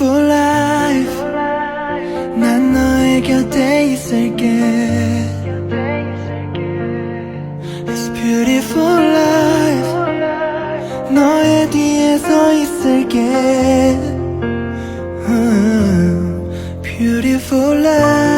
Beautiful life 난 너의 곁에 있을게 It's beautiful life 너의 뒤에 서 있을게 Beautiful life